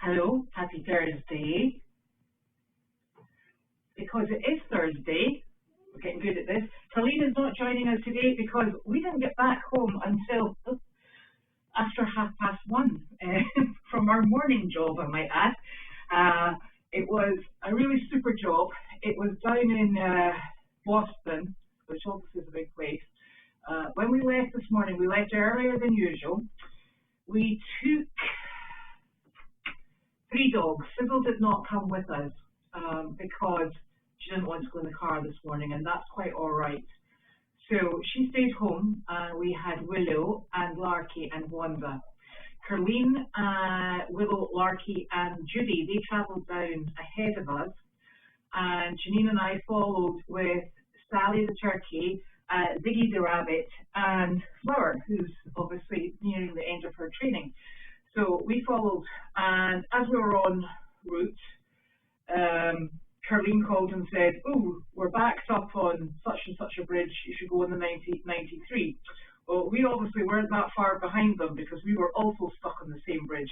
Hello, happy Thursday. Because it is Thursday, we're getting good at this. Colleen is not joining us today because we didn't get back home until after 1:30 from our morning job, I might add. It was a really super job. It was down in Boston, which obviously is a big place. When we left this morning, we left earlier than usual. We took 3 dogs. Sybil did not come with us because she didn't want to go in the car this morning, and that's quite all right. So she stayed home. We had Willow and Larky and Wanda. Carleen, Willow, Larky and Judy, they travelled down ahead of us, and Janine and I followed with Sally the turkey, Ziggy the rabbit, and Flower, who's obviously nearing the end of her training. So we followed, and as we were en route, Carleen called and said, "Oh, we're backed up on such and such a bridge, you should go on the 93. Well, we obviously weren't that far behind them because we were also stuck on the same bridge.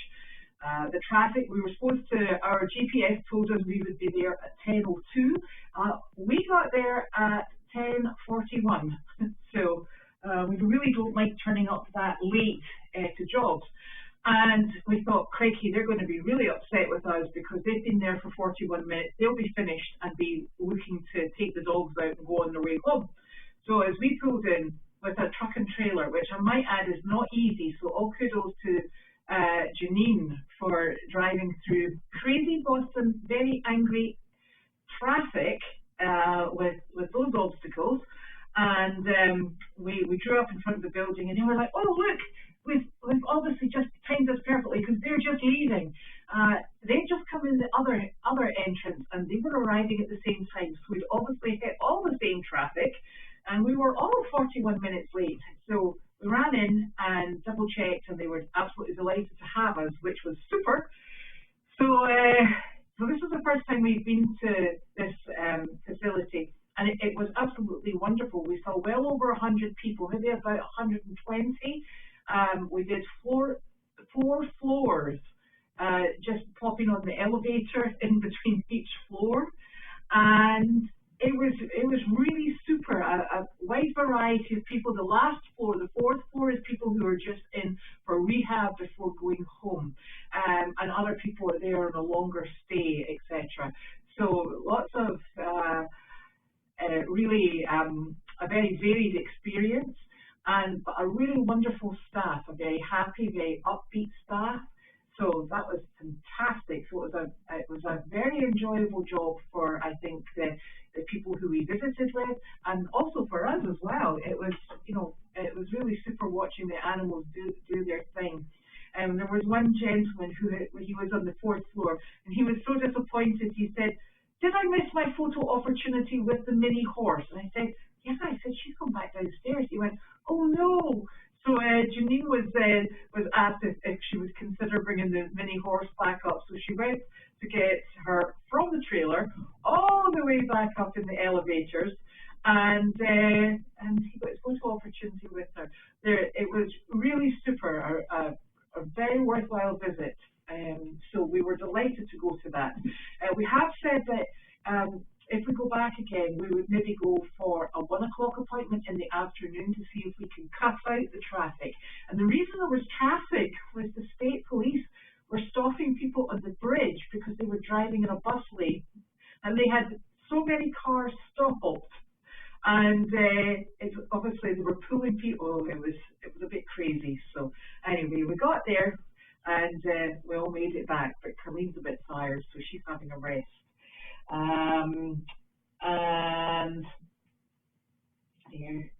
The traffic, we were supposed to, our GPS told us we would be there at 10:02. We got there at 10:41. So we really don't like turning up that late to jobs. And we thought, crikey, they're going to be really upset with us because they've been there for 41 minutes. They'll be finished and be looking to take the dogs out and go on their way home. So as we pulled in with a truck and trailer, which I might add is not easy, so all kudos to Janine for driving through crazy Boston, very angry traffic with those obstacles. And we drew up in front of the building, and they were like, "Oh, look, we've obviously just timed this perfectly because they're just leaving." They just come in the other entrance, and they were arriving at the same time. So we'd obviously hit all the same traffic, and we were all 41 minutes late. So we ran in and double checked, and they were absolutely delighted to have us, which was super. So this was the first time we've been to this facility. And it was absolutely wonderful. We saw well over 100 people, maybe about 120. We did four floors, just popping on the elevator in between each floor. And it was really super, a wide variety of people. The last floor, the 4th floor, is people who are just in for rehab before going home. And other people are there on a longer stay, etc. So lots of really a very varied experience, and a really wonderful staff, a very happy, very upbeat staff. So that was fantastic. So it was a very enjoyable job for, I think, the people who we visited with, and also for us as well. It was, it was really super watching the animals do their thing. And there was one gentleman he was on the 4th floor, and he was so disappointed. He said, "Did I miss my photo opportunity with the mini horse?" And I said, "Yes." I said, "She's come back downstairs." He went, "Oh no." So Janine was asked if she would consider bringing the mini horse back up. So she went to get her from the trailer all the way back up in the elevators, and he got his photo opportunity with her. It was really super, a very worthwhile visit. So we were delighted to go to that. We have said that if we go back again, we would maybe go for a 1 o'clock appointment in the afternoon to see if we can cut out the traffic. And the reason there was traffic was the state police were stopping people on the bridge because they were driving in a bus lane, and they had so many cars stopped. And obviously they were pulling people. It was a bit crazy. So anyway, we got there. And we all made it back, but Carleen's a bit tired, so she's having a rest. And here,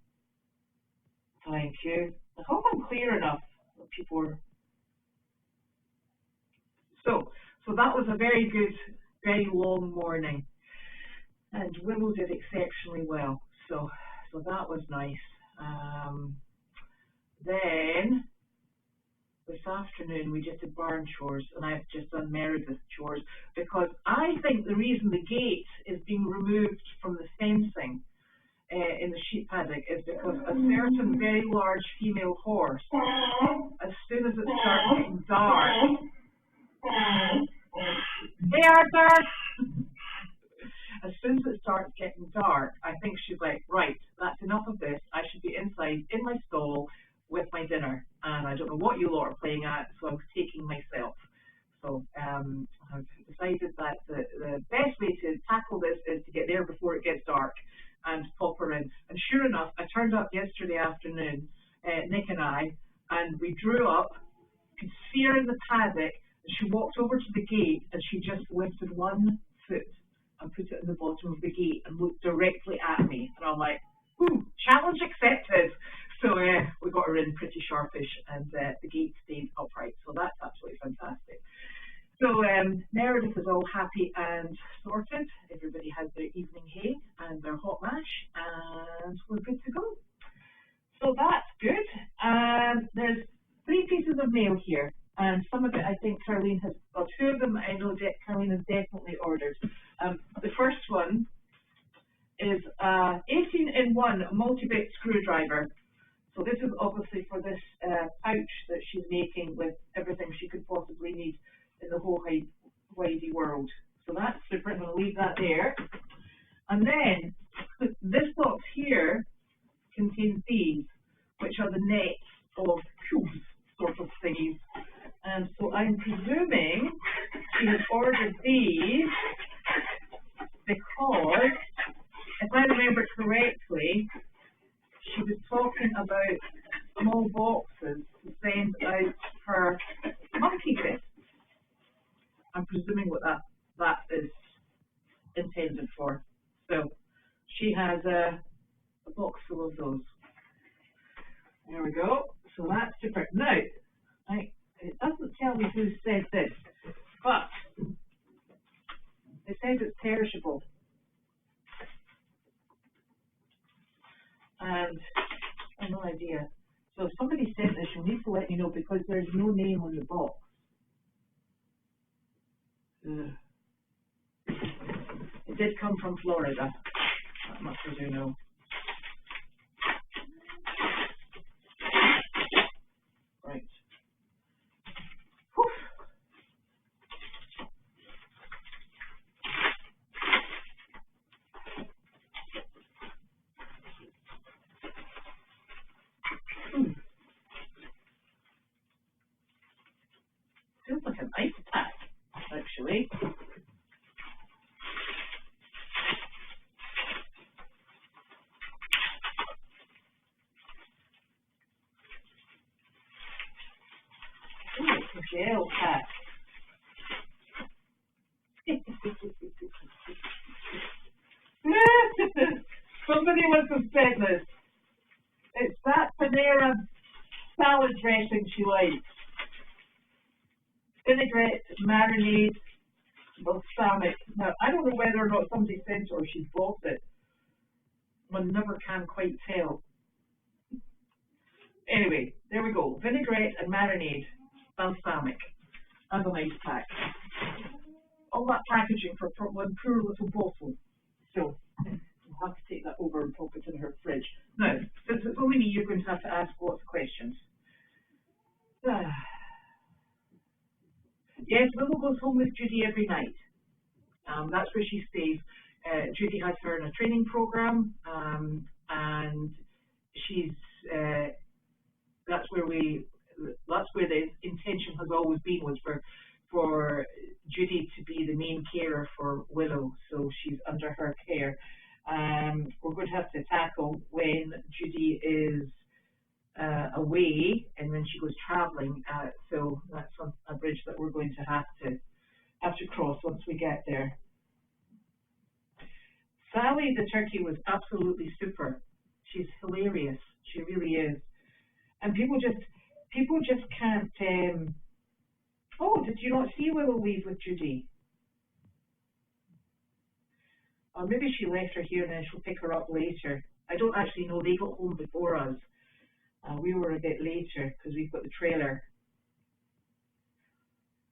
thank you. I hope I'm clear enough. People are. So that was a very good, very long morning, and Willow did exceptionally well. So that was nice. Then this afternoon we just did barn chores, and I've just done Meredith chores because I think the reason the gate is being removed from the fencing in the sheep paddock is because a certain very large female horse, as soon as it starts getting dark, Hey, Arthur! As soon as it starts getting dark, I think she's like, right, that's enough of this. I should be inside in my stall with my dinner. And I don't know what you lot are playing at, so I'm taking myself. So I've decided that the best way to tackle this is to get there before it gets dark and pop her in. And sure enough, I turned up yesterday afternoon, Nick and I, and we drew up, could see her in the paddock, and she walked over to the gate and she just lifted one foot and put it in the bottom of the gate and looked directly at me. And I'm like, ooh, challenge accepted. So we got her in pretty sharpish, and the gate stayed upright. So that's absolutely fantastic. So Meredith is all happy and sorted. Everybody has their evening hay and their hot mash, and we're good to go. So that's good. There's 3 pieces of mail here, and some of it I think Caroline has, well, 2 of them I know Caroline has definitely ordered. The first one is 18-in-1 multi-bit screwdriver. So this is obviously for this pouch that she's making with everything she could possibly need in the whole widey world. So that's super. I'm going to leave that there. And then this box here contains these, which are the nets of cubes sort of thingies. And so I'm presuming she has ordered these because, if I remember correctly, she was talking about small boxes to send out her monkey kits. I'm presuming what that is intended for. So she has a box full of those. There we go. So that's super. Now, it doesn't tell me who said this, but it says it's perishable. And I have no idea. So if somebody sent this, you'll need to let me know because there's no name on the box. It did come from Florida. That much I do know. Right. Whew. Feels like an ice pack, actually. Ooh, it's a gel pack. Somebody must have said this. It's that Panera salad dressing she likes. Vinaigrette, marinade, balsamic. Now, I don't know whether or not somebody sent it or she bought it. One never can quite tell. Anyway, there we go. Vinaigrette and marinade, balsamic, and a nice pack. All that packaging for one poor little bottle. So, I'll have to take that over and pop it in her fridge. Now, since it's only me, you're going to have to ask lots of questions. Yes, Willow goes home with Judy every night. That's where she stays. Judy has her in a training program, and she's that's where the intention has always been, was for Judy to be the main carer for Willow, so she's under her care. We're going to have to tackle when Judy is away and when she goes travelling. So that's a bridge that we're going to have to cross once we get there. Sally the turkey was absolutely super. She's hilarious. She really is. And people just can't. Oh, did you not see Willow leave with Judy? Or maybe she left her here and then she'll pick her up later. I don't actually know. They got home before us. We were a bit later because we've got the trailer.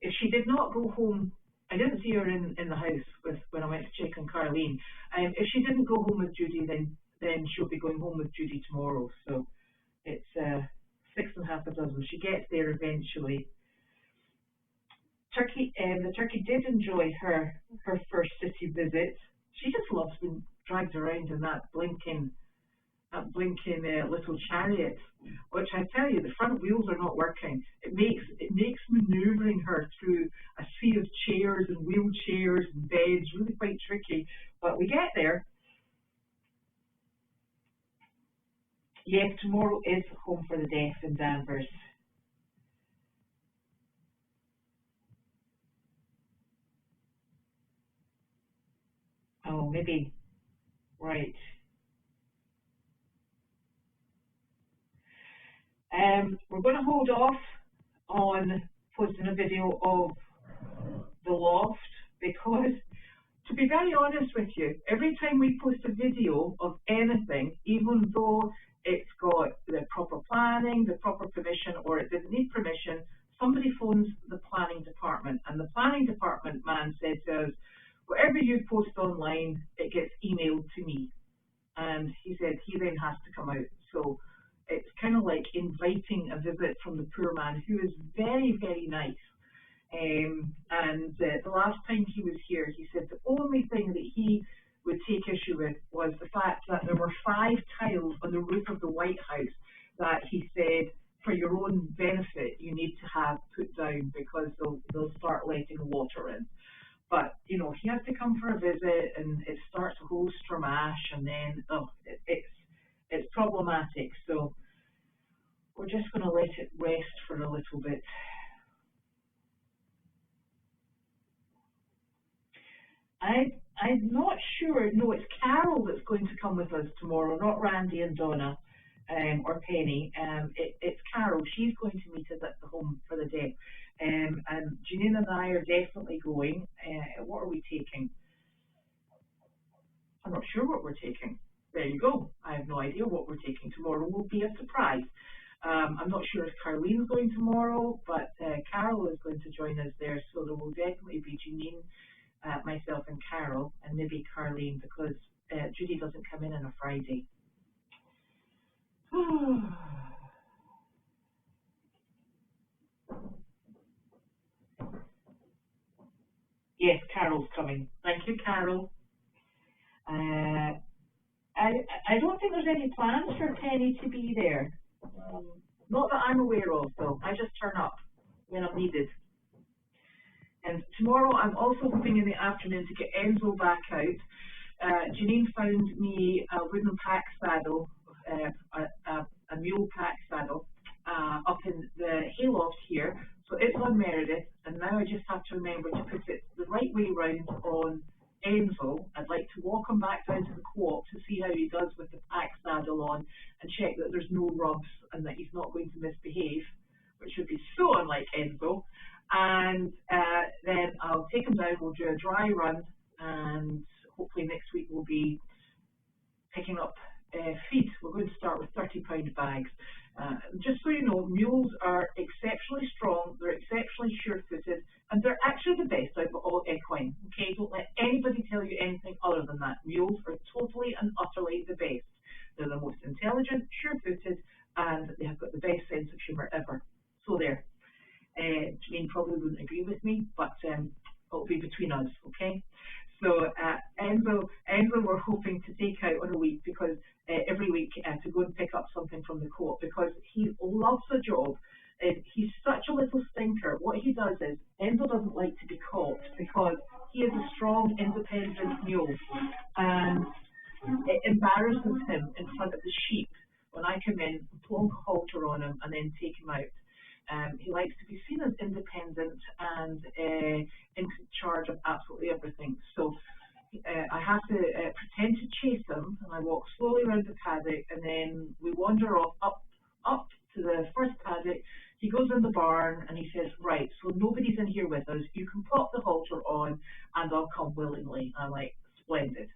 If she did not go home, I didn't see her in the house when I went to check on Caroline. If she didn't go home with Judy, then she'll be going home with Judy tomorrow. So it's 6 1/2 dozen. She gets there eventually. the turkey did enjoy her first city visit. She just loves being dragged around in that blinking little chariot, which I tell you, the front wheels are not working. It makes manoeuvring her through a sea of chairs and wheelchairs and beds really quite tricky, but we get there. Yes, tomorrow is Home for the Deaf in Danvers. Oh, maybe, right. We're going to hold off on posting a video of the loft because, to be very honest with you, every time we post a video of anything, even though it's got the proper planning, the proper permission, or it didn't need permission, somebody phones the planning department, and the planning department man said to us, whatever you post online, it gets emailed to me. And he said he then has to come out. So it's kind of like inviting a visit from the poor man, who is very, very nice. The last time he was here, he said the only thing that he would take issue with was the fact that there were 5 tiles on the roof of the White House that he said, for your own benefit, you need to have put down because they'll start letting water in. But, you know, he has to come for a visit, and it starts a whole stramash, and then, it's problematic. So we're just going to let it rest for a little bit. I'm not sure. No, it's Carol that's going to come with us tomorrow, not Randy and Donna or Penny. It's Carol. She's going to meet us at the Home for the Deaf. And Janine and I are definitely going. What are we taking? I'm not sure what we're taking. There you go. I have no idea what we're taking tomorrow. Will be a surprise. I'm not sure if Carlene's going tomorrow, but Carol is going to join us there. So there will definitely be Janine, myself and Carol, and maybe Carlene, because Judy doesn't come in on a Friday. Yes, Carol's coming. Thank you, Carol. I don't think there's any plans for Penny to be there. Not that I'm aware of, though. I just turn up when I'm needed. And tomorrow I'm also hoping in the afternoon to get Enzo back out. Janine found me a wooden pack saddle, a mule pack saddle, up in the hayloft here. So it's on Meredith, and now I just have to remember to put it the right way round on Enzo. I'd like to walk him back down to the co-op to see how he does with the pack saddle on and check that there's no rubs and that he's not going to misbehave, which would be so unlike Enzo. And then I'll take him down, we'll do a dry run, and hopefully next week we'll be picking up feed. We're going to start with 30-pound bags. Just so you know, mules are exceptionally strong, they're exceptionally sure-footed, and they're actually the best out of all equine. Okay, don't let anybody tell you anything other than that. Mules are totally and utterly the best. They're the most intelligent, sure-footed, and they have got the best sense of humour ever. So there. Janine probably wouldn't agree with me, but it'll be between us, okay? So Enzo we're hoping to take out on a week, because every week to go and pick up something from the co-op, because he loves the job. He's such a little stinker. What he does is, Enzo doesn't like to be caught because he is a strong, independent mule, and it embarrasses him in front of the sheep when I come in, plonk a halter on him, and then take him out. He likes to be seen as independent and in charge of absolutely everything. So I have to pretend to chase him, and I walk slowly around the paddock, and then we wander off up to the first paddock. He goes in the barn and he says, right, so nobody's in here with us. You can pop the halter on and I'll come willingly. I'm like, splendid.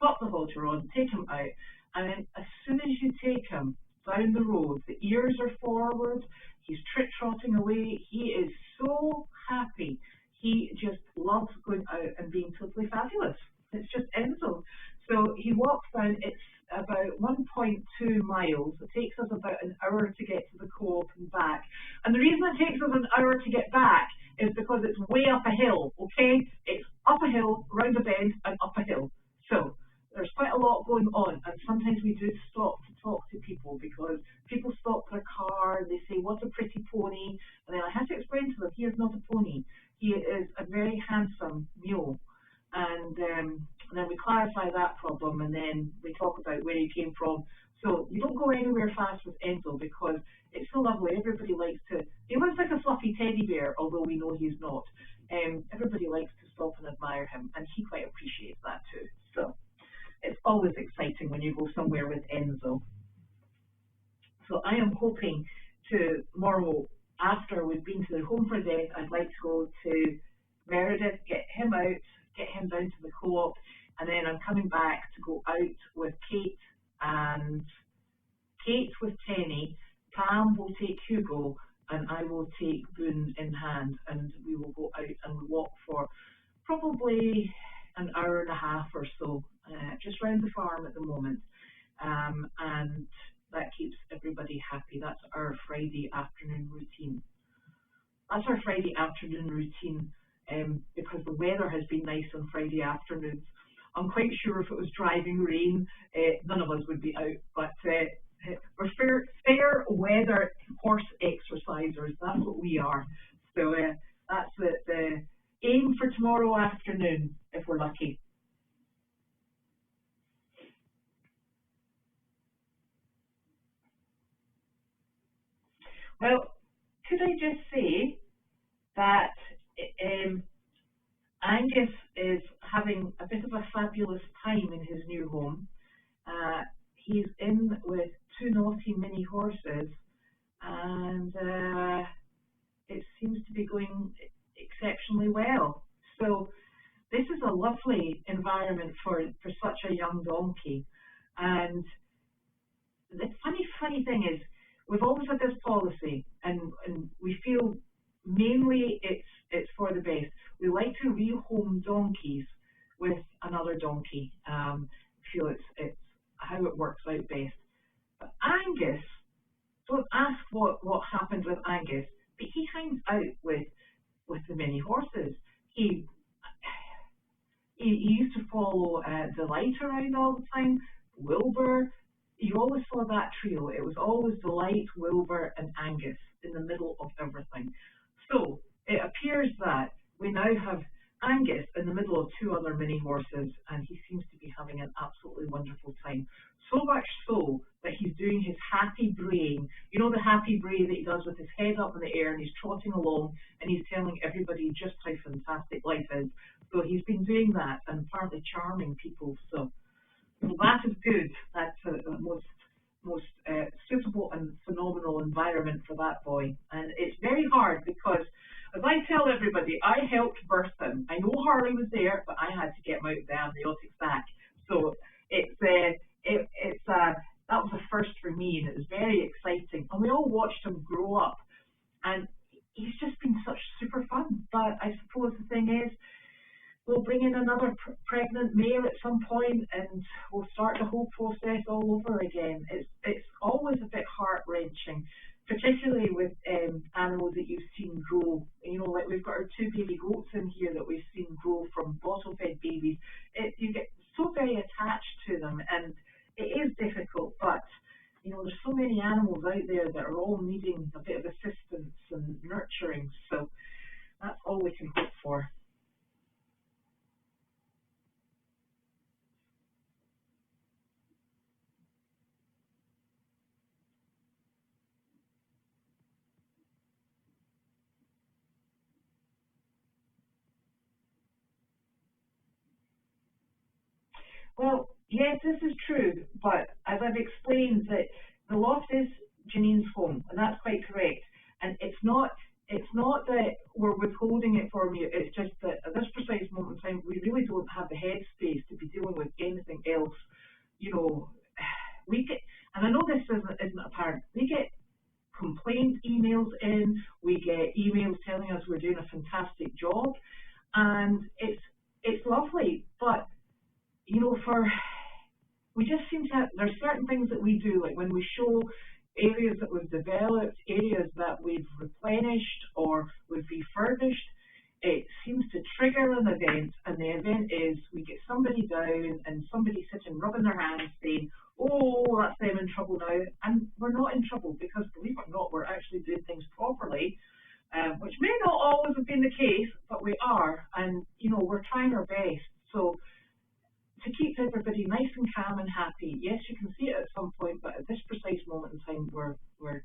Pop the halter on, take him out, and then as soon as you take him down the road, the ears are forward, he's trot-trotting away, he is so happy. He just loves going out and being totally fabulous. It's just Enzo. So he walks down, it's about 1.2 miles. It takes us about an hour to get to the co-op and back. And the reason it takes us an hour to get back is because it's way up a hill, okay? It's up a hill, round a bend, and up a hill. So there's quite a lot going on, and sometimes we do stop to talk to people because people stop their car and they say, what a pretty pony, and then I have to explain to them, he is not a pony. He is a very handsome mule, and then we clarify that problem, and then we talk about where he came from. So you don't go anywhere fast with Enzo because it's so lovely. Everybody likes to, he looks like a fluffy teddy bear, although we know he's not. Everybody likes to stop and admire him, and he quite appreciates that too. So it's always exciting when you go somewhere with Enzo. So I am hoping tomorrow, after we've been to the Home for Death, I'd like to go to Meredith, get him out, get him down to the co-op, and then I'm coming back to go out with Kate with Tenny. Pam will take Hugo, and I will take Boone in hand, and we will go out and walk for probably an hour and a half or so, just round the farm at the moment, and that keeps everybody happy. That's our Friday afternoon routine. That's our Friday afternoon routine, because the weather has been nice on Friday afternoons. I'm quite sure if it was driving rain, none of us would be out, but we're fair weather horse exercisers. That's what we are. So that's the aim for tomorrow afternoon, if we're lucky. Well, could I just say that Angus is having a bit of a fabulous time in his new home. He's in with 2 naughty mini horses, and it seems to be going exceptionally well. So this is a lovely environment for such a young donkey. And the funny thing is, we've always had this policy, and we feel mainly it's for the best. We like to rehome donkeys with another donkey. Feel it's how it works out best. But Angus, don't ask what happened with Angus, but he hangs out with the mini horses. He used to follow Delight around all the time, Wilbur. You always saw that trio. It was always Delight, Wilbur, and Angus in the middle of everything. So it appears that we now have Angus in the middle of 2 other mini horses, and he seems to be having an absolutely wonderful time. So much so that he's doing his happy braying. You know the happy bray that he does with his head up in the air, and he's trotting along, and he's telling everybody just how fantastic life is. So he's been doing that and apparently charming people. So that is good. That's the most suitable and phenomenal environment for that boy. And it's very hard because, as I tell everybody, I helped birth him. I know Harley was there, but I had to get him out of the amniotic sac. So that was a first for me, and it was very exciting. And we all watched him grow up, and he's just been such super fun. But I suppose the thing is, we'll bring in another pregnant mare at some point, and we'll start the whole process all over again. It's always a bit heart-wrenching, particularly with animals that you've seen grow. You know, like we've got our 2 baby goats in here that we've seen grow from bottle-fed babies. You get so very attached to them, and it is difficult, but you know, there's so many animals out there that are all needing a bit of assistance and nurturing, so that's all we can hope for. Well, yes, this is true, but as I've explained, that the loft is Janine's home, and that's quite correct. And it's not that we're withholding it from you. It's just that at this precise moment in time, we really don't have the headspace to be dealing with anything else. You know, we get, and I know this isn't apparent. We get complaint emails in. We get emails telling us we're doing a fantastic job, and it's lovely, but you know, we just seem to have, there's certain things that we do, like when we show areas that we've developed, areas that we've replenished or we've refurbished, somebody down and somebody sitting rubbing their hands saying, oh, that's them in trouble now. And we're not in trouble because, believe it or not, we're actually doing things properly, which may not always have been the case, but we are. And, you know, we're trying our best. So to keep everybody nice and calm and happy, yes, you can see it at some point, but at this precise moment in time, we're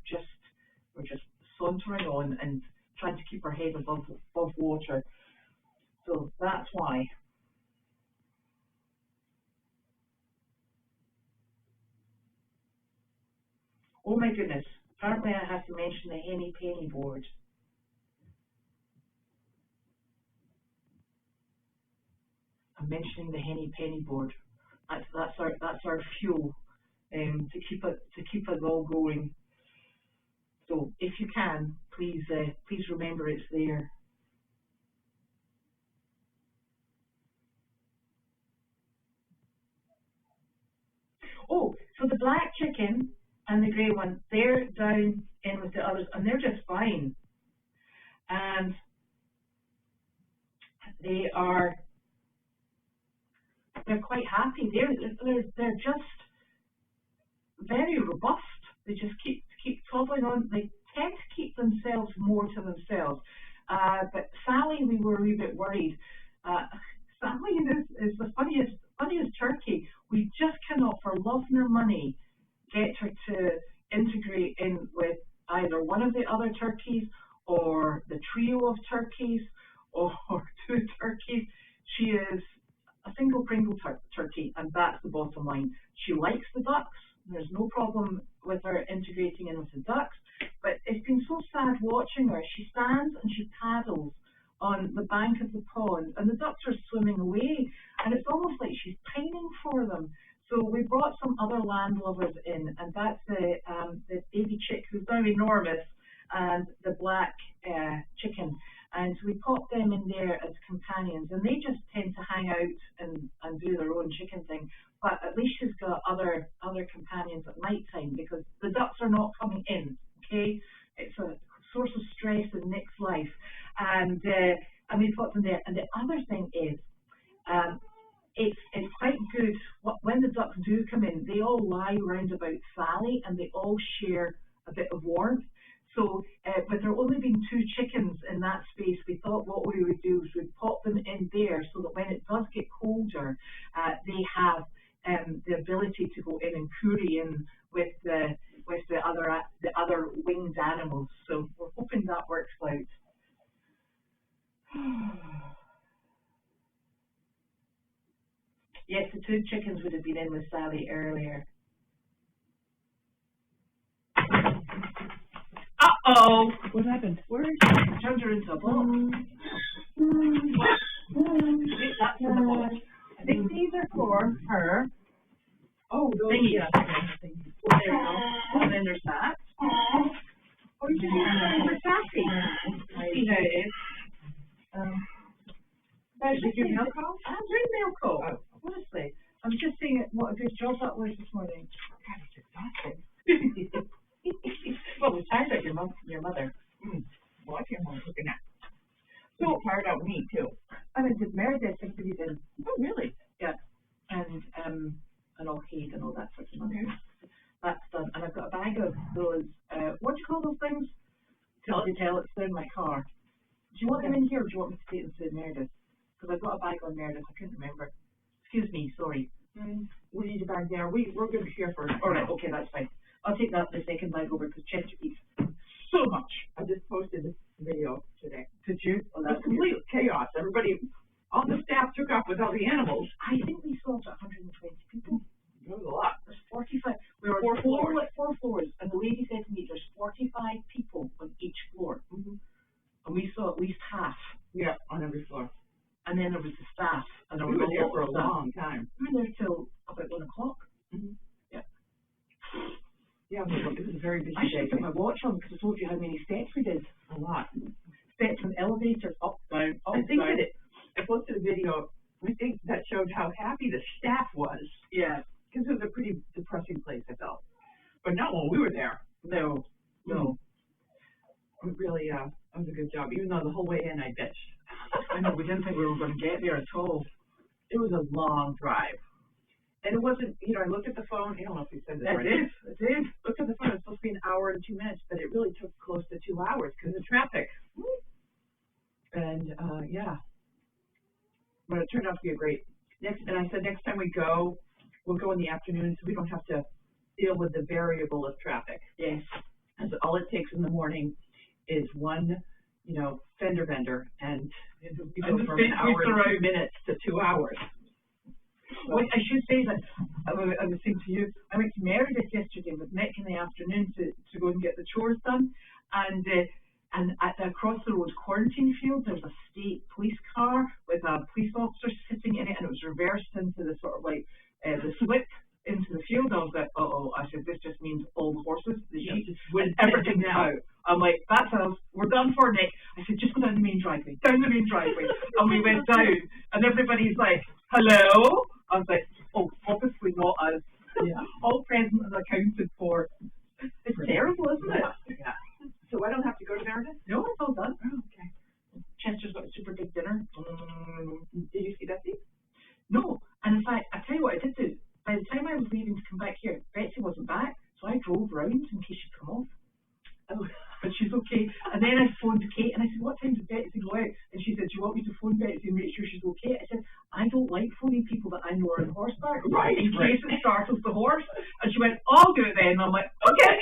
just sauntering on and trying to keep our head above water. So that's why. Oh my goodness, apparently I have to mention the Henny Penny board. I'm mentioning the Henny Penny board. That's our fuel to keep us all going. So if you can, please remember it's there. Oh, so the black chicken and the grey one, they're down in with the others, and they're just fine. And they're quite happy. They're just very robust. They just keep toddling on. They tend to keep themselves more to themselves. But Sally, we were a wee bit worried. Sally is the funniest turkey. We just cannot, for love nor money, get her to integrate in with either one of the other turkeys or the trio of turkeys or two turkeys. She is a single Pringle turkey, and that's the bottom line. She likes the ducks. There's no problem with her integrating in with the ducks, but it's been so sad watching her. She stands and she paddles on the bank of the pond, and the ducks are swimming away, and it's almost like she's pining for them. So we brought some other landlubbers in, and that's the baby chick, who's now enormous, and the black chicken. And so we popped them in there as companions, and they just tend to hang out and do their own chicken thing. But at least she's got other companions at night time, because the ducks are not coming in. Okay, it's a source of stress in Nick's life, and we popped them there. And the other thing is, it's quite good when the ducks do come in. They all lie round about Sally, and they all share a bit of warmth. So with there only being two chickens in that space, we thought what we would do is we'd pop them in there so that when it does get colder, they have the ability to go in and curry in with the other winged animals. So we're hoping that works out. Yes, the two chickens would have been in with Sally earlier. Uh-oh! What happened? Where is she? Turned her into a ball. That's in the box. I think these are for her. Oh, those thingies. Yeah. There you go. And then there's that. Oh, you just for Sassy. See how it is. Did you milk off? I bring milk off. Honestly. I'm just saying what a good job that was this morning. God, it's exhausting. Well, we tired out your mother. Well, I came home looking at. So tired out me too. I mean, did Meredith think that he did? Oh, really? Yeah. And all Kate and all that sort of thing. That's done. And I've got a bag of those. What do you call those things? Tell it's in my car. Do you want them in here, or do you want me to take them to Meredith? Because I've got a bag on Meredith. I couldn't remember. Excuse me. Sorry. We need a bag there. We're going to share first. All right. Okay, that's fine. I'll take that the second bag over, because Chester eats so much. I just posted this video today. Did you? Oh, that's complete chaos. Everybody, all the staff took off with all the animals. I think we saw 120 people. That was a lot. There's 45. We were on four floors, and the lady said to me, "There's 45 people on each floor." And we saw at least half. Yeah, on every floor. And then there was the staff, and we were there for a long time. We were there till about 1 o'clock. Yeah. Yeah, it was a very busy day. I should put my watch on, because I told you how many steps we did. A lot. Steps and elevators, up, down, up, down. I posted a video, I think, that showed how happy the staff was. Yeah. Because it was a pretty depressing place, I felt. But not when we were there. No. It really, that was a good job, even though the whole way in I bitched. I know, we didn't think we were going to get there at all. It was a long drive. And it wasn't, you know, I looked at the phone. I don't know if you said this right. It is. Looked at the phone. It was supposed to be an hour and 2 minutes, but it really took close to 2 hours because of traffic. And, yeah. But it turned out to be a great, and I said next time we go, we'll go in the afternoon so we don't have to deal with the variable of traffic. Yes. And so all it takes in the morning is one, you know, fender bender, and we go from an hour and 2 minutes to 2 hours. Well, I should say that I was saying to you, I went to Meredith yesterday with Nick in the afternoon to go and get the chores done, and at the across the road quarantine field there was a state police car with a police officer sitting in it, and it was reversed into the sort of like the slip into the field. I was like, I said, this just means all the horses, the sheep, and everything's out. I'm like, that's us, we're done for Nick. I said, just go down the main driveway, and we went down, and everybody's like, hello? I was like, oh, obviously not us. Yeah. All present and accounted for. It's terrible, isn't it? Yeah. So I don't have to go to Meredith? No, it's all done. Oh, okay. Chester's got a super big dinner. Did you see Betsy? No. And in fact, I tell you what I did do. By the time I was leaving to come back here, Betsy wasn't back, so I drove round in case she'd come off. Oh, but she's okay. And then I phoned Kate and I said, what time did Betsy go out? And she said, do you want me to phone Betsy and make sure she's okay? I said, I don't like phoning people that I know are on horseback, right? In case it startles the horse. And she went, I'll do it then. And I'm like, okay.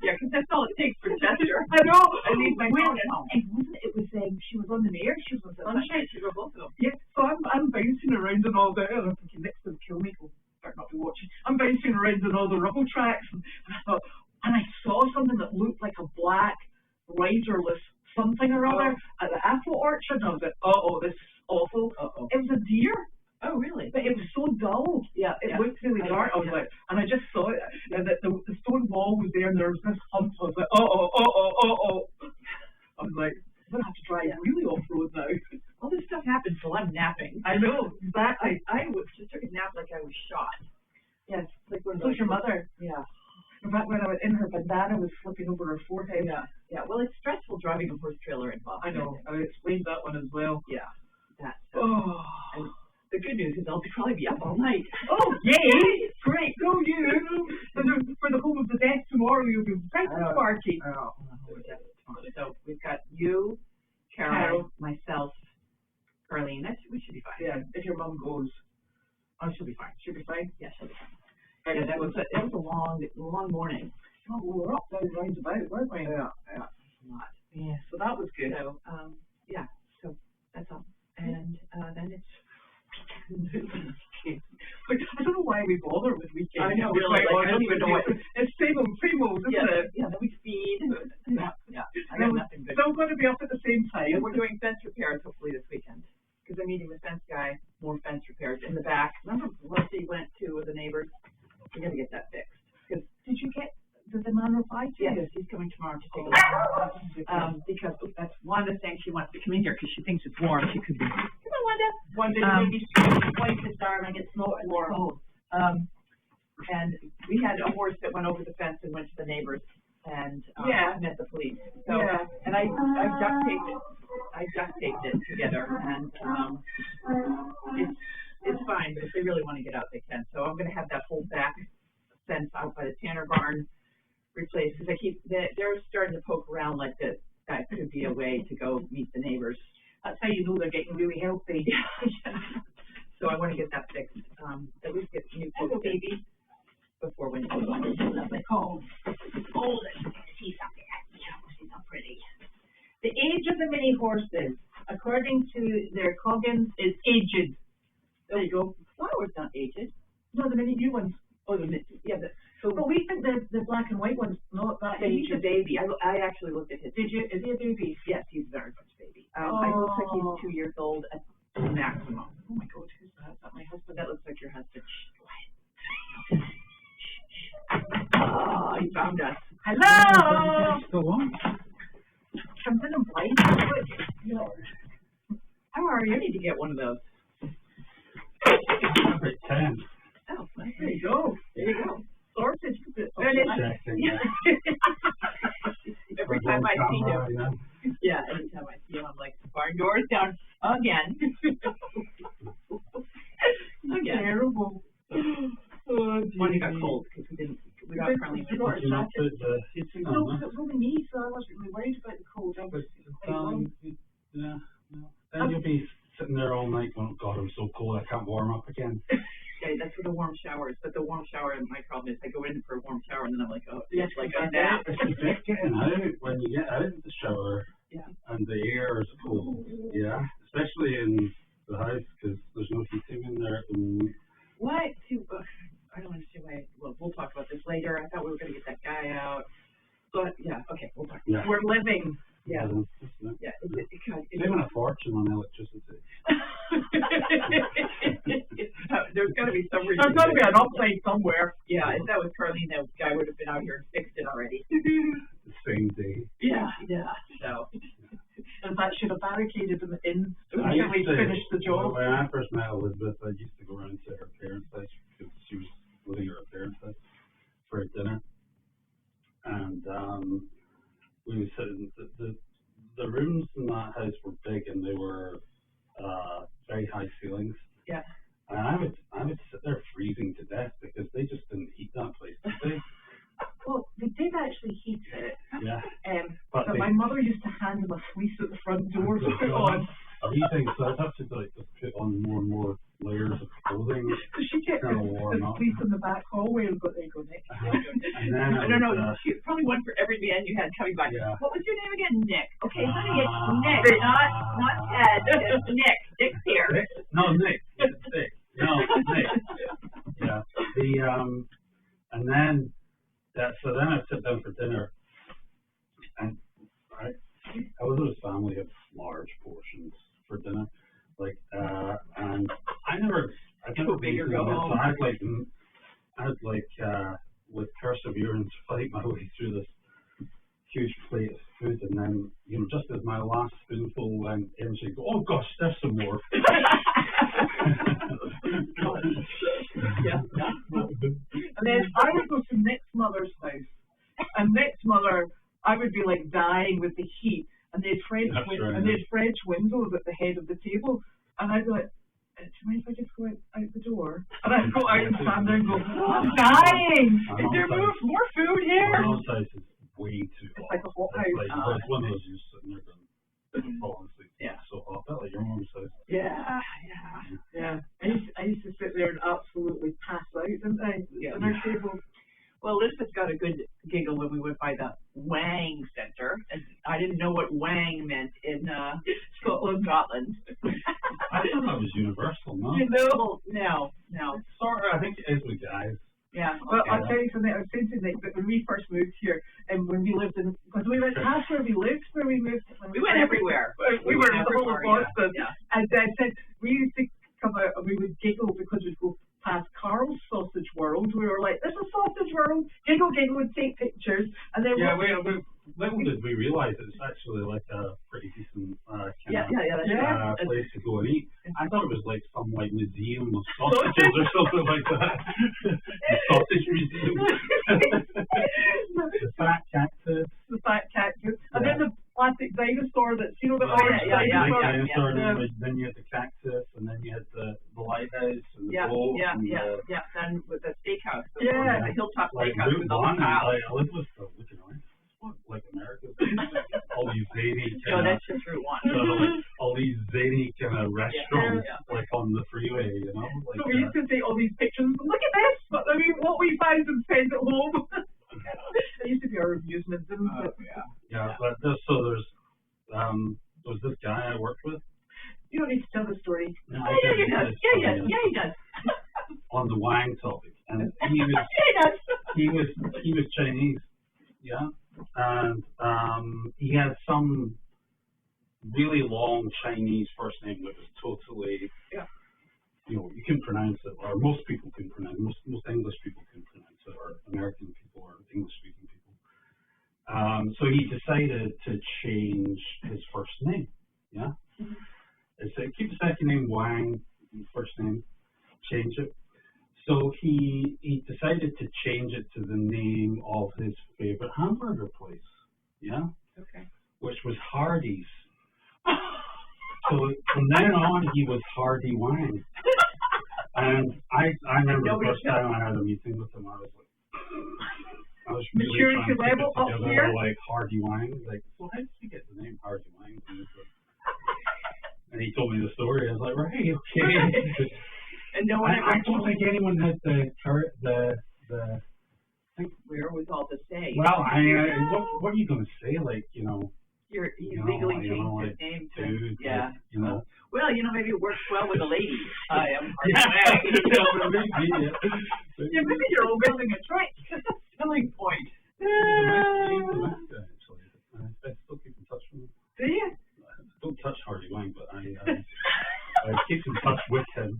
Yeah, because that's all it takes for Chester. I know. I leave my phone at home. It was she was on the mare, she was on the sunshine. She were both of them. Yeah, so I'm bouncing around and all that, and I'm thinking, Nick's going to kill me. Better not be watching. I'm bouncing around on all the rubble tracks, and I thought, and I saw something that looked like a black riderless something or other at the apple orchard, and I was like, this is awful. It was a deer. Oh, really? But it was so dull. Yeah, it looked really dark. I was like, and I just saw it, and the stone wall was there, and there was this hump. I was like, I was like, I'm going to have to drive really off-road now. All this stuff happens while I'm napping. I know, exactly. I just took a nap like I was shot. Yes, like when it was your mother. Yeah. In fact, when I was in her bandana was flipping over her forehead. Yeah. Well, it's stressful driving a horse trailer in Boston. I know. I explained that one as well. Yeah. And the good news is I'll probably be up all night. Oh, yay! Great, go you! And for the home of the dead tomorrow, you'll be right at the party. So we've got you, Carol, myself, Carlene. We should be fine. Yeah, if your mom goes. Oh, she'll be fine. She'll be fine? Yeah, she'll be fine. Yeah, that was a long morning. Oh, we were up down round about, weren't we? Yeah. Yeah, so that was good. So, so that's all. And then it's I don't know why we bother with weekends. I know, really. I don't even know what. It's same old, isn't it? Yeah, then we feed. Yeah. I got nothing but. Still going to be up at the same time. And we're doing fence repairs hopefully this weekend. Because I'm meeting the fence guy, more fence repairs in the back. Remember Leslie went to with the neighbors? We got to get that fixed. Because did the man reply to you? Yes, he's coming tomorrow to take a look. Because that's Wanda saying she wants to come in here because she thinks it's warm. She could be. Come on, Wanda. Wanda, maybe wipe this darling. It's not warm. And we had a horse that went over the fence and went to the neighbors and met the police. So, and I duct taped it. I duct taped it together, and it's fine. But if they really want to get out, they can. So I'm going to have that whole back fence out by the Tanner barn replaced because they're starting to poke around like that could be a way to go meet the neighbors. That's how you know they're getting really healthy. So I want to get that fixed. At least get new post baby before winter. Lovely. Oh, she's up there. She's not pretty. The age of the mini horses, according to their Coggins, is aged. There you go. Flower's not aged. No, the mini new ones. Oh, but we think the black and white one's not that age. He's a baby. I actually looked at his. Did you? Is he a baby? Yes, he's very much baby. I looks like he's 2 years old at the maximum. Oh my God, who's that? Is that my husband? That looks like your husband. Oh, he found us. Hello. Something in white. How are you? I need to get one of those. Number 10. Oh, there you go. There you go. Sausage. Every time I see him. Yeah, anytime I see him, I'm like, barn doors down again. heating No, on. because it was only me, so I wasn't really worried about the cold. I was Yeah. Then you'll be sitting there all night going, God, I'm so cold, I can't warm up again. Okay, that's for the warm showers. But the warm shower, my problem is I go in for a warm shower and then I'm like, oh, Yes, it's like I a nap. It's just getting out when you get out of the shower Yeah. and the air is cold. Yeah, especially in the house because there's no heating in there at the moment. Why? I don't understand why. Well, we'll talk about this later. I thought we were going to get that guy out. But yeah, okay, we'll talk. Yeah. We're living. Yeah. Yeah. Yeah. Saving a fortune on electricity. There's got to be some reason. There's got to be an upside somewhere. Yeah, if that was Carlene, that guy would have been out here and fixed it already. The same day. Yeah. So. And that should have barricaded them in I until we used to- finished the job. When I first met Elizabeth, I used to go around to her parents' house because she was living at her parents' house for dinner. And we would sit in the rooms in that house were big and they were very high ceilings. Yeah. And I would sit there freezing to death because they just didn't heat that place, did they? Well, they did actually heat it. Yeah. But my mother used to hand them a fleece at the front door to put on. Everything, so I'd have to just put on more and more layers of clothing. Because she kept Kinda warm the up. fleece in the back hallway and got, there you go, Nick. And then I don't know. She probably one for every man you had coming by. Yeah. What was your name again? Nick. Okay, honey, it's Nick, not Ted. It's Nick. Nick's here. No, Nick. It's Nick. No, Nick. Yeah. And then so then I'd sit down for dinner, and Elizabeth's family had large portions for dinner, and I never big or go so home. I'd with perseverance fight my way through this huge plate of food, and then just as my last spoonful went in, she'd go, "Oh gosh, there's some more." Yeah. And then I would go to Nick's mother's house, and Nick's mother, I would be like dying with the heat, and they'd French windows at the head of the table, and I'd be like, "Do you mind if I just go out the door?" And I'd go out and stand there and go, "I'm dying! Is there more food here?" My mom's house is way too hot. It's like a hot house. It's one of those you sitting there going, fall asleep. Yeah. It's so hot. I bet like your mom's house. Yeah. I used to sit there and absolutely pass out, didn't I? Yeah. On our table. Well, Elizabeth got a good giggle when we went by the Wang Center, and I didn't know what Wang meant in Scotland. I thought that was universal, no? No. Sort of, I think it is with guys. Yeah. Well, I'll tell you something. I was saying to Nick that when we first moved here, and when we lived in, because we went past where we lived, where we moved. We went everywhere. We were in the whole of Boston. Yeah. And I said, we used to come out and we would giggle because we'd go past Carl's Sausage World. We were like, "There's a Sausage World." Giggle, and take pictures. And then little did we realize it's actually like a pretty decent place to go and eat. I thought it was like some museum of sausages or something like that. The sausage museum. The fat cactus. And then the plastic dinosaur that's, the orange dinosaur. dinosaur. Then you had the cactus, and then you had the lighthouse and the boat. Then with the steakhouse. Yeah. The Hilltop Like Steakhouse with all the tiles. Elizabeth was looking around. Like America, all these zany No, that's just Route 1. all these zany kind of restaurants like on the freeway, Like, so we used to take all these pictures. Look at this! What we found and send it home. It used to be our amusement, didn't it? But there's this guy I worked with. You don't need to tell the story. No, He does. Yeah, he does. On the wine topic, and he was Chinese, and he had some really long Chinese first name that was totally, you couldn't pronounce it, or most people couldn't pronounce it. Most English people couldn't pronounce it, or American people, or English-speaking people. So he decided to change his first name. So keep the second name Wang, first name, change it. So he decided to change it to the name of his favorite hamburger place, Okay. which was Hardee's. So from then on, he was Hardy Wang. And I remember the first time I had a meeting with him, I was like, I was really maturity trying to level put up together, here. like Hardy Wang. Like, so how did you get the name Hardy Wang? And he told me the story. I was like, right, okay. And no one I don't think anyone had the wherewithal to say. Well, what are you going to say? Like, you know. You legally changed his name to, dude, yeah. Like, you know. Well, maybe it works well with the ladies. I am. Yeah, maybe you're missing a trait. Selling point. I still keep in touch with him. Do you? I don't touch Hardy Wang, but I keep in touch with him.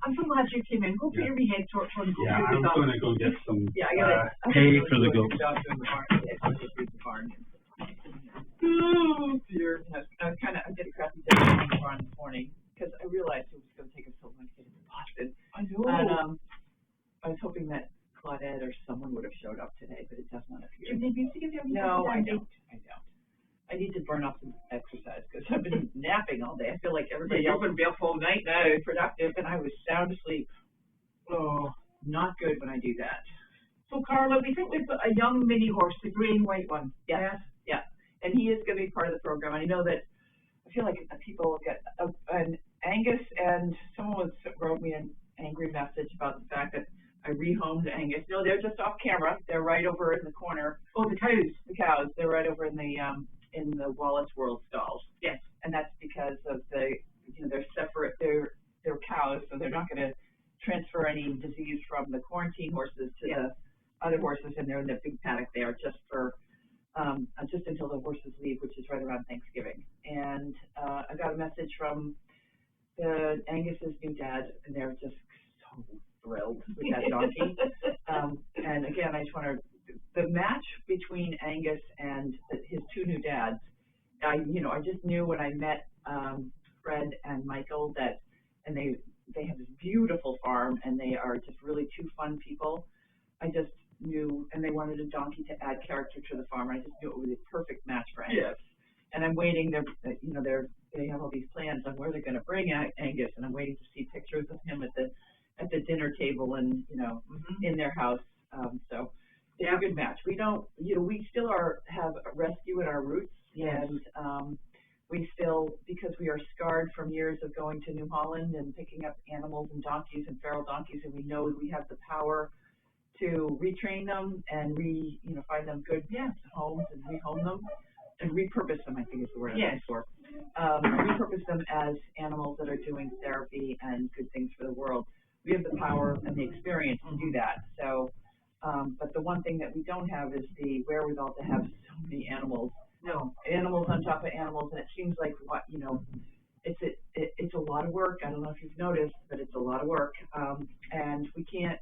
I'm so glad you came in. Go put your wee head torch on. Yeah, I'm going to go get some hay for the goat. Oh dear. I did a crappy day on the barn this morning because I realized it was going to take us so long to get into Boston. I know. And I was hoping that Claudette or someone would have showed up today, but it does not appear. No, I don't. I need to burn off some exercise because I've been napping all day. I feel like everybody else would be up all night now, productive, and I was sound asleep. Oh, not good when I do that. So, Carla, we think we've got a young mini horse, the grey and white one. Yes. Yeah. And he is going to be part of the program. I know that I feel like people get an Angus, and someone wrote me an angry message about the fact that I rehomed Angus. No, they're just off camera. They're right over in the corner. Oh, the cows. The cows. They're right over in the Wallace World stalls. Yes. And that's because of they're separate. They're cows, so they're not going to transfer any disease from the quarantine horses to the other horses, and they're in the big paddock there just for just until the horses leave, which is right around Thanksgiving. And I got a message from the Angus's new dad, and they're just so thrilled with that donkey. And again, I just want to, the match between Angus and his two new dads, I just knew when I met Fred and Michael and they have this beautiful farm, and they are just really two fun people. I just knew, and they wanted a donkey to add character to the farm. I just knew it was a perfect match for Angus. Yes. And I'm waiting. They have all these plans on where they're going to bring Angus, and I'm waiting to see pictures of him at the dinner table and in their house. So they're a good match. We don't, we still have rescue at our roots, and we still, because we are scarred from years of going to New Holland and picking up animals and donkeys and feral donkeys, and we know we have the power to retrain them and find them good homes and rehome them and repurpose them, I think is the word I'm looking for. Repurpose them as animals that are doing therapy and good things for the world. We have the power and the experience to do that. So, but the one thing that we don't have is the wherewithal to have so many animals. No, animals on top of animals, and it seems like it's a lot of work. I don't know if you've noticed, but it's a lot of work, and we can't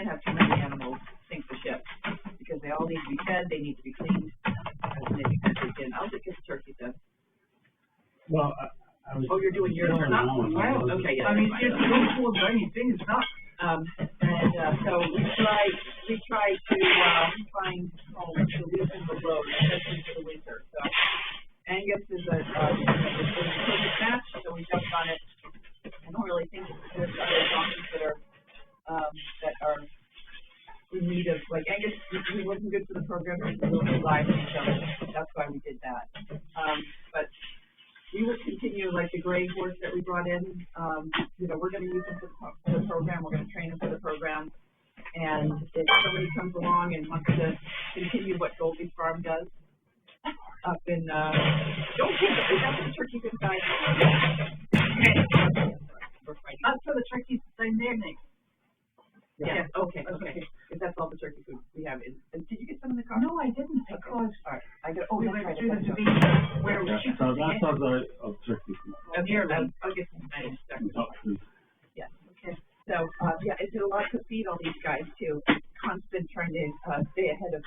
have too many animals sink the ship because they all need to be fed, they need to be cleaned, and I'll just get the turkey then. Well, I was. Oh, you're doing yours or not? Wow. Okay. Yeah. I mean, it's really cool or anything. It's not. So we try to find homes to loosen the load, especially for the winter. So Angus is a perfect match, so we jumped on it. I don't really think there's other donkeys that are in need of, like Angus, he wasn't good for the program, he will rely on each other. That's why we did that. But we will continue, like the gray horse that we brought in, we're going to use him for the program, we're going to train him for the program, and if somebody comes along and wants to continue what Goldie's Farm does up in, don't give it, is that the turkeys inside? That's for the turkeys down there, Nick. Yeah. Okay. Because that's all the turkey food we have. Did you get some in the car? No, I didn't. Because we went through the debate where we should So that's of turkey food. Here, I'll get some nice. Yes. Okay. So it's a lot to feed all these guys too. Constant trying to stay ahead of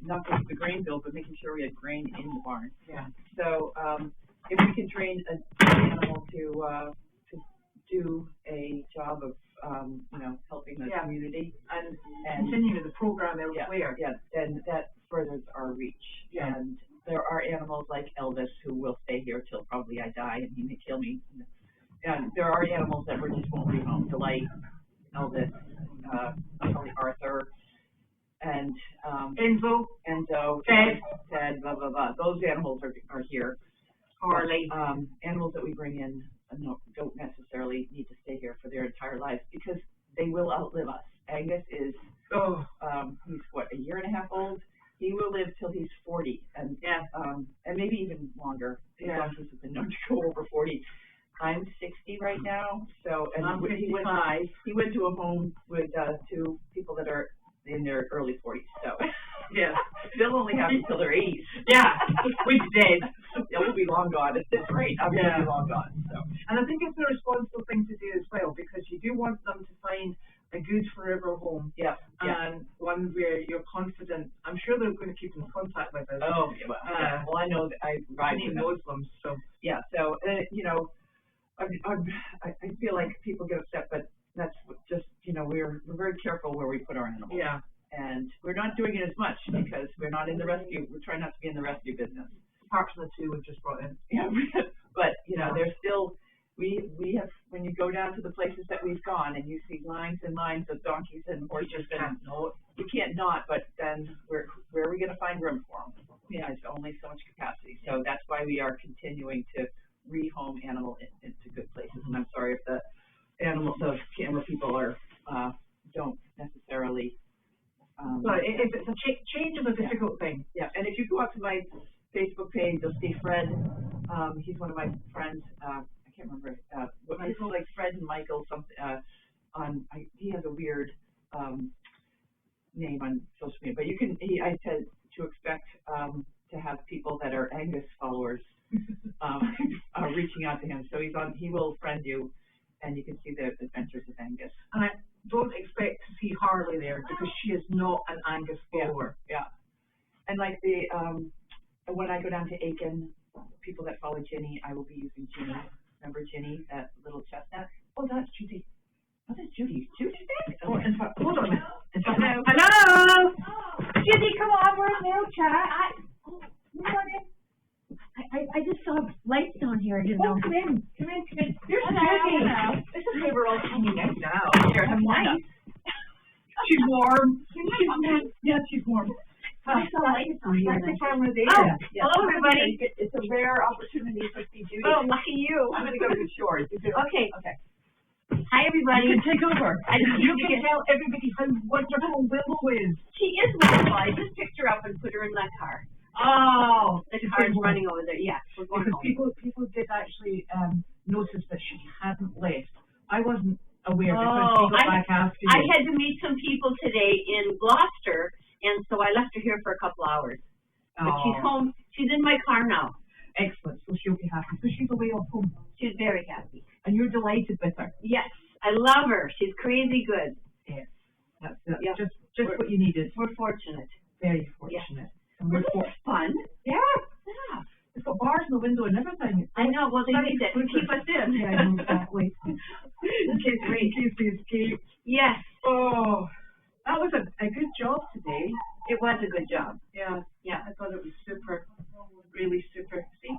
not just the grain bill, but making sure we had grain in the barn. Yeah. So if we can train an animal to do a job of helping the community and continue the program elsewhere. And that furthers our reach. Yeah. And there are animals like Elvis who will stay here till probably I die and he may kill me. And there are animals that we just won't bring home. Delight, Elvis, probably Arthur. and Enzo, Ted, blah blah blah. Those animals are here. Harley. But, animals that we bring in don't necessarily need to stay here for their entire lives because they will outlive us. Angus is he's what, a year and a half old. He will live till he's 40, and maybe even longer. Donkeys have been known to go over 40. I'm 60 right now, so he went to a home with 2 people that are in their early 40s. So they'll only have until their 80s. Yeah, which dead. We'll be long gone at this rate. I'm going to be long gone. So, and I think it's a responsible thing to do as well because you do want them to find a good forever home. And one where you're confident. I'm sure they're going to keep in contact with us. Oh, well, I know that I knows them. So so you know, I feel like people get upset, but that's just, you know, we're very careful where we put our animals. Yeah. And we're not doing it as much because we're not in the rescue. We're trying not to be in the rescue business. Apart from the 2 we've just brought in. Yeah, but you know, there's still we have, when you go down to the places that we've gone and you see lines and lines of donkeys and horses, you can't not. But then where are we going to find room for them? There's only so much capacity. So that's why we are continuing to rehome animal into good places. And I'm sorry if the camera people are don't necessarily. But if it's a change is a difficult thing. Yeah, and if you go out to my Facebook page, you'll see Fred. He's one of my friends. I can't remember. He's like Fred and Michael something. He has a weird name on social media, but you can. I said to expect to have people that are Angus followers reaching out to him. So he will friend you, and you can see the adventures of Angus. And I don't expect to see Harley there because she is not an Angus follower. Yeah. And like when I go down to Aiken, people that follow Ginny, I will be using Ginny. Remember Ginny, that little chestnut? Oh, that's Judy. Oh, that's Judy. Judy's back? Oh, in fact, hold on a minute. Hello! Judy, come on, we're in mail chat. I just saw lights down here. I didn't know. Come in. Here's Judy. This is where we're all hanging out now. Here, have nice. She's warm. She's warm. I saw lights on here. Hello, everybody. It's a rare opportunity to see Judy. Oh, lucky you. I'm going to go to the shores. Okay. Hi, everybody. You can take over. You can tell everybody how wonderful Willow is. She is wonderful. I just picked her up and put her in that car. Oh, the car's running over there. Yeah, we're going because people did actually notice that she hadn't left. I wasn't aware because she got back after you. I had to meet some people today in Gloucester, and so I left her here for a couple hours. But she's home. She's in my car now. Excellent. So she'll be happy. So she's away off home. She's very happy. And you're delighted with her. Yes, I love her. She's crazy good. Yes, that's just what you needed. We're fortunate. Very fortunate. Yes. And we're fun. Yeah. It's got bars in the window and everything. I know. Well, they need it to keep us in. Yeah, exactly. in case we escape. Yes. Oh, that was a good job today. It was a good job. Yeah. I thought it was super. Really super. See?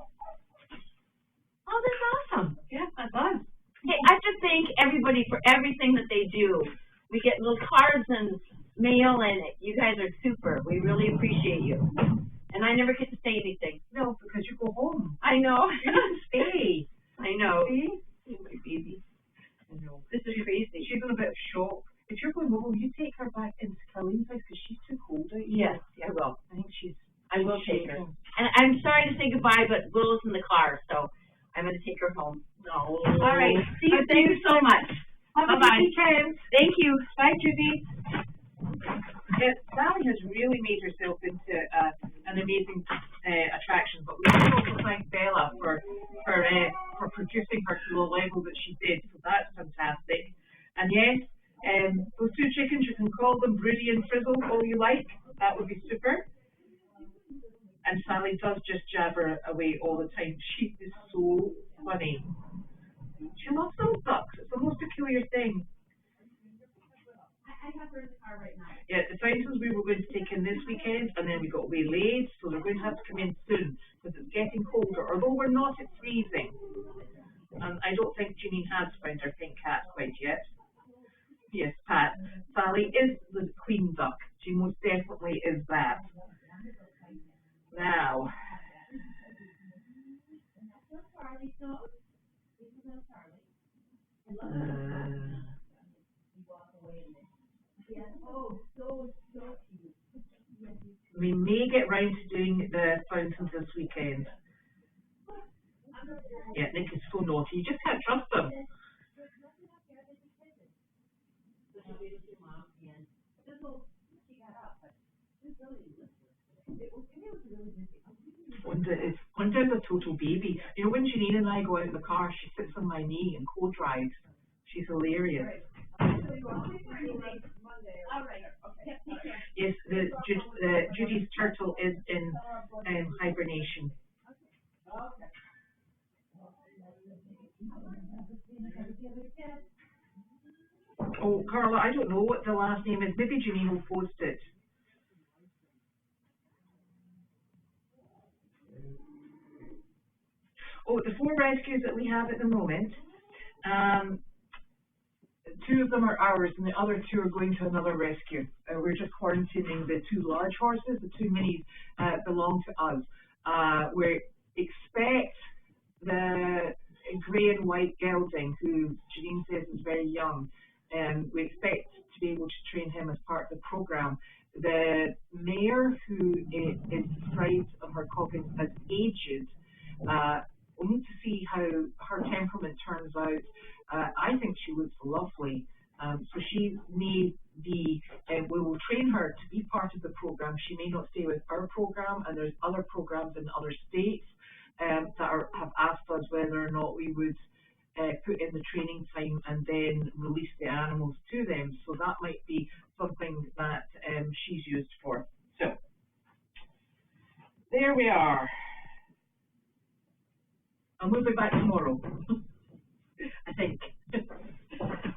Oh, that's awesome. Yeah, that was. Hey, I have to thank everybody for everything that they do. We get little cards and mail, and you guys are super. We really appreciate you. And I never get to say anything. No, because you go home. I know. You need to stay. I know. See? My baby. I know. This is crazy. She's in a bit of shock. If you're going home, will you take her back into Colleen's house because she's too cold out here? Yes, I will. I think I will take her. And I'm sorry to say goodbye, but Willow's in the car, so I'm going to take her home. No. All right. See you. Thank you so much. Bye-bye. Thank you. Bye, Judy. Sally has really made herself into an amazing attraction, but we should also thank Bella for producing her to the level that she did. So that's fantastic. And yes, those 2 chickens, you can call them Broody and Frizzle all you like. That would be super. And Sally does just jabber away all the time. She is so funny. She loves those ducks. It's the most peculiar thing. I have her in the car right now. Yeah, the Tysons we were going to take in this weekend, and then we got waylaid, so they're going to have to come in soon because it's getting colder. Although we're not, it's freezing. And I don't think Janine has found her pink cat quite yet. Yes, Pat. Sally is the queen duck. She most definitely is that. Now, we may get round to doing the fountains this weekend. Yeah, Nick is so naughty. You just can't trust him. Wanda is a total baby. You know, when Janine and I go out in the car, she sits on my knee and co-drives. She's hilarious. Yes, Judy's turtle is in hibernation. Oh, Carla, I don't know what the last name is. Maybe Janine will post it. Oh, the 4 rescues that we have at the moment, 2 of them are ours and the other 2 are going to another rescue. We're just quarantining the 2 large horses. The 2 minis belong to us. We expect the grey and white gelding, who Janine says is very young, we expect to be able to train him as part of the program. The mare, who is described on her copy as aged, we'll need to see how her temperament turns out. I think she looks lovely. So she may be, we will train her to be part of the program. She may not stay with our program, and there's other programs in other states that have asked us whether or not we would put in the training time and then release the animals to them. So that might be something that she's used for. So there we are. And we'll be back tomorrow, I think.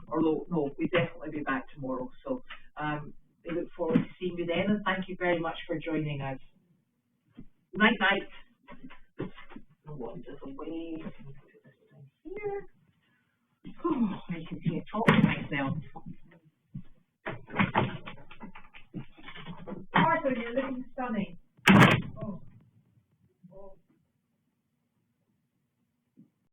Or no, we definitely be back tomorrow. So we look forward to seeing you then, and thank you very much for joining us. Night night. No Wanda's away. Here. Oh, I can see a top of myself. Arthur, you're looking stunning.